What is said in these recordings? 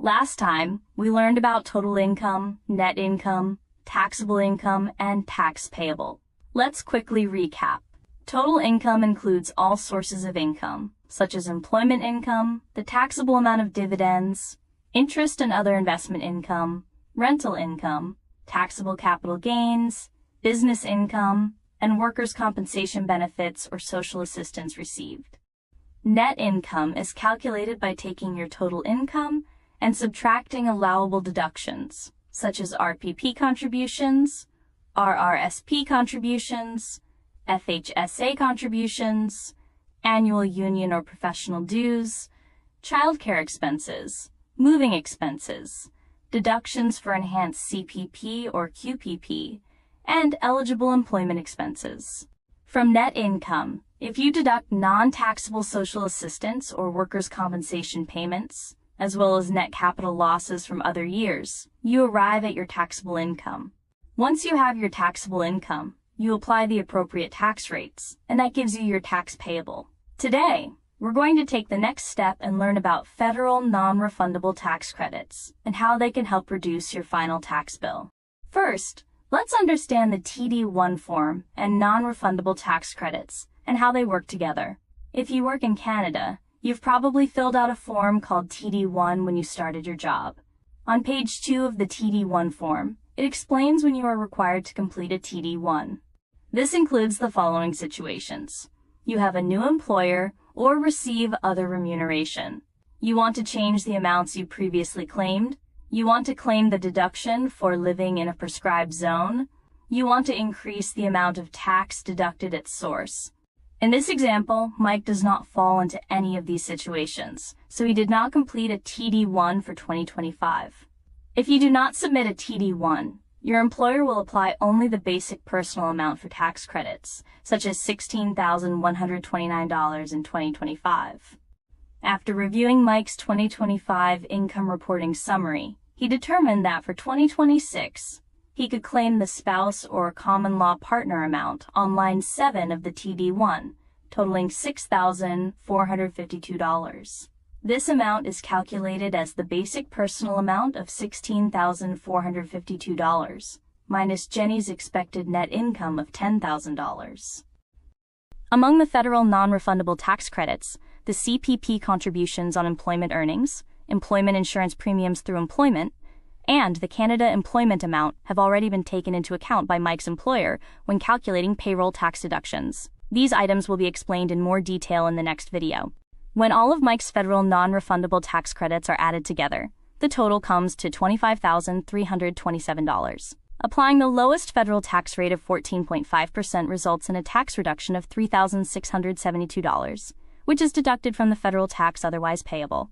Last time, we learned about total income, net income, taxable income, and tax payable. Let's quickly recap. Total income includes all sources of income, such as employment income, the taxable amount of dividends, interest and other investment income, rental income, taxable capital gains, business income, and workers' compensation benefits or social assistance received. Net income is calculated by taking your total income and subtracting allowable deductions, such as RPP contributions, RRSP contributions, FHSA contributions, annual union or professional dues, childcare expenses, moving expenses, deductions for enhanced CPP or QPP, and eligible employment expenses. From net income, if you deduct non-taxable social assistance or workers' compensation payments, as well as net capital losses from other years, you arrive at your taxable income. Once you have your taxable income, you apply the appropriate tax rates, and that gives you your tax payable. Today, we're going to take the next step and learn about federal non-refundable tax credits and how they can help reduce your final tax bill. First, let's understand the TD1 form and non-refundable tax credits and how they work together. If you work in Canada, you've probably filled out a form called TD1 when you started your job. On page 2 of the TD1 form, it explains when you are required to complete a TD1. This includes the following situations. You have a new employer or receive other remuneration. You want to change the amounts you previously claimed. You want to claim the deduction for living in a prescribed zone. You want to increase the amount of tax deducted at source. In this example, Mike does not fall into any of these situations, so he did not complete a TD1 for 2025. If you do not submit a TD1, your employer will apply only the basic personal amount for tax credits, such as $16,129 in 2025. After reviewing Mike's 2025 income reporting summary, he determined that for 2026, he could claim the spouse or common law partner amount on line 7 of the TD1, totaling $6,452. This amount is calculated as the basic personal amount of $16,452, minus Jenny's expected net income of $10,000. Among the federal non-refundable tax credits, the CPP contributions on employment earnings, employment insurance premiums through employment, and the Canada employment amount have already been taken into account by Mike's employer when calculating payroll tax deductions. These items will be explained in more detail in the next video. When all of Mike's federal non-refundable tax credits are added together, the total comes to $25,327. Applying the lowest federal tax rate of 14.5% results in a tax reduction of $3,672, which is deducted from the federal tax otherwise payable.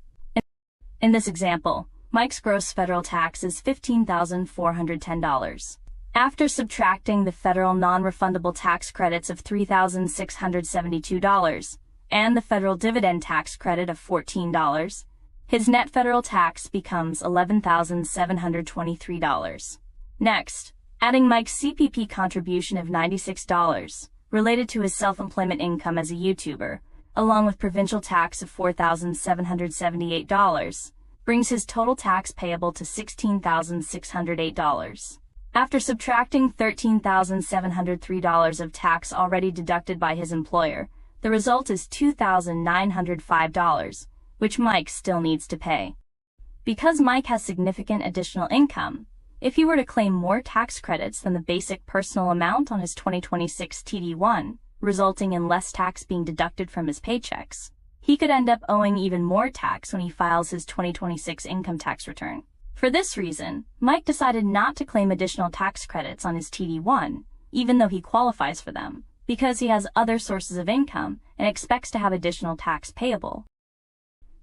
In this example, Mike's gross federal tax is $15,410. After subtracting the federal non-refundable tax credits of $3,672 and the federal dividend tax credit of $14, his net federal tax becomes $11,723. Next, adding Mike's CPP contribution of $96, related to his self-employment income as a YouTuber, along with provincial tax of $4,778, brings his total tax payable to $16,608. After subtracting $13,703 of tax already deducted by his employer, the result is $2,905, which Mike still needs to pay. Because Mike has significant additional income, if he were to claim more tax credits than the basic personal amount on his 2026 TD1, resulting in less tax being deducted from his paychecks, he could end up owing even more tax when he files his 2026 income tax return. For this reason, Mike decided not to claim additional tax credits on his TD1, even though he qualifies for them, because he has other sources of income and expects to have additional tax payable.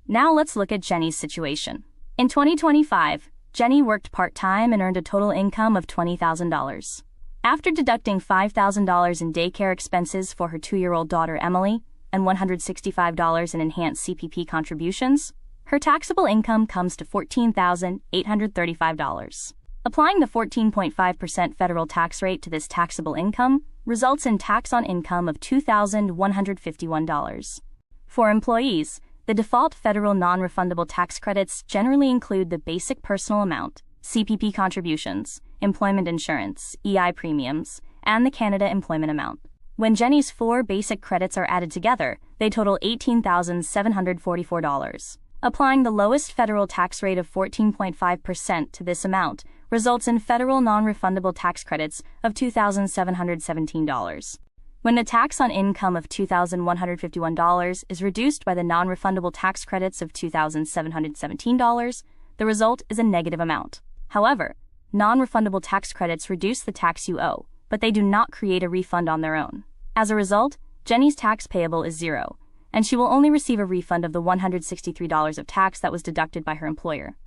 Now let's look at Jenny's situation. In 2025, Jenny worked part-time and earned a total income of $20,000. After deducting $5,000 in daycare expenses for her 2-year-old daughter Emily and $165 in enhanced CPP contributions, her taxable income comes to $14,835. Applying the 14.5% federal tax rate to this taxable income results in tax on income of $2,151. For employees, The default federal non-refundable tax credits generally include the basic personal amount, CPP contributions, employment insurance, EI premiums, and the Canada employment amount. When Jenny's 4 basic credits are added together, they total $18,744. Applying the lowest federal tax rate of 14.5% to this amount results in federal non-refundable tax credits of $2,717. When the tax on income of $2,151 is reduced by the non-refundable tax credits of $2,717, the result is a negative amount. However, non-refundable tax credits reduce the tax you owe, but they do not create a refund on their own. As a result, Jenny's tax payable is zero, and she will only receive a refund of the $163 of tax that was deducted by her employer.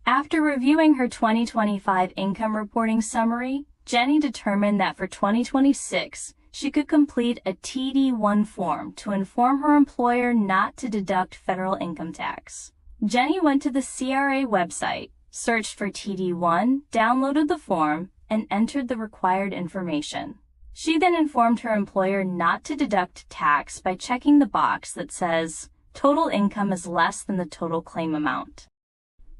After reviewing her 2025 income reporting summary, Jenny determined that for 2026, she could complete a TD1 form to inform her employer not to deduct federal income tax. Jenny went to the CRA website, searched for TD1, downloaded the form, and entered the required information. She then informed her employer not to deduct tax by checking the box that says, "Total income is less than the total claim amount."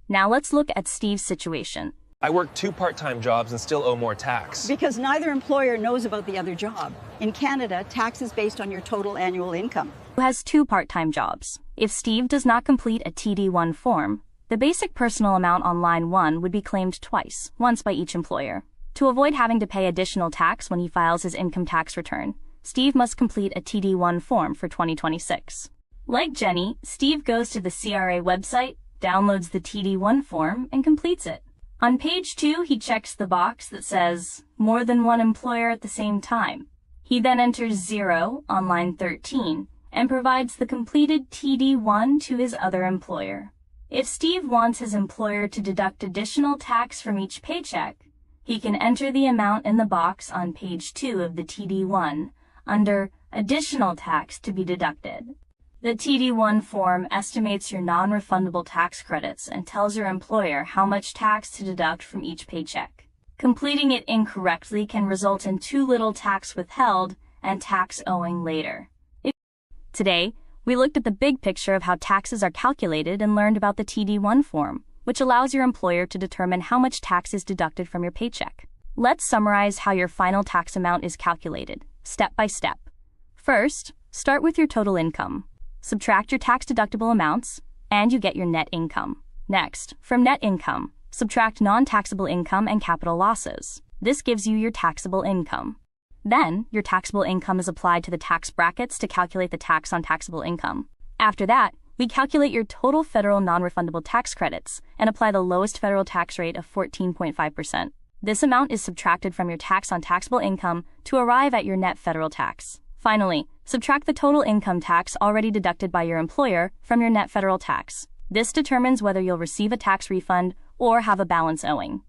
Now let's look at Steve's situation. I work 2 part-time jobs and still owe more tax. Because neither employer knows about the other job. In Canada, tax is based on your total annual income. Who has 2 part-time jobs? If Steve does not complete a TD1 form, the basic personal amount on line 1 would be claimed twice, once by each employer. To avoid having to pay additional tax when he files his income tax return, Steve must complete a TD1 form for 2026. Like Jenny, Steve goes to the CRA website, downloads the TD1 form, and completes it. On page 2, he checks the box that says, "More than one employer at the same time." He then enters 0 on line 13 and provides the completed TD1 to his other employer. If Steve wants his employer to deduct additional tax from each paycheck, he can enter the amount in the box on page 2 of the TD1 under Additional Tax to be Deducted. The TD1 form estimates your non-refundable tax credits and tells your employer how much tax to deduct from each paycheck. Completing it incorrectly can result in too little tax withheld and tax owing later. Today, we looked at the big picture of how taxes are calculated and learned about the TD1 form, which allows your employer to determine how much tax is deducted from your paycheck. Let's summarize how your final tax amount is calculated, step by step. First, start with your total income. Subtract your tax-deductible amounts, and you get your net income. Next, from net income, subtract non-taxable income and capital losses. This gives you your taxable income. Then, your taxable income is applied to the tax brackets to calculate the tax on taxable income. After that, we calculate your total federal non-refundable tax credits and apply the lowest federal tax rate of 14.5%. This amount is subtracted from your tax on taxable income to arrive at your net federal tax. Finally, subtract the total income tax already deducted by your employer from your net federal tax. This determines whether you'll receive a tax refund or have a balance owing.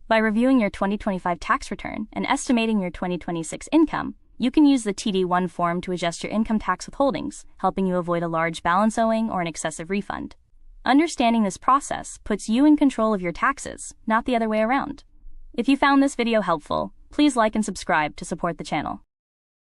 By reviewing your 2025 tax return and estimating your 2026 income, you can use the TD1 form to adjust your income tax withholdings, helping you avoid a large balance owing or an excessive refund. Understanding this process puts you in control of your taxes, not the other way around. If you found this video helpful, please like and subscribe to support the channel.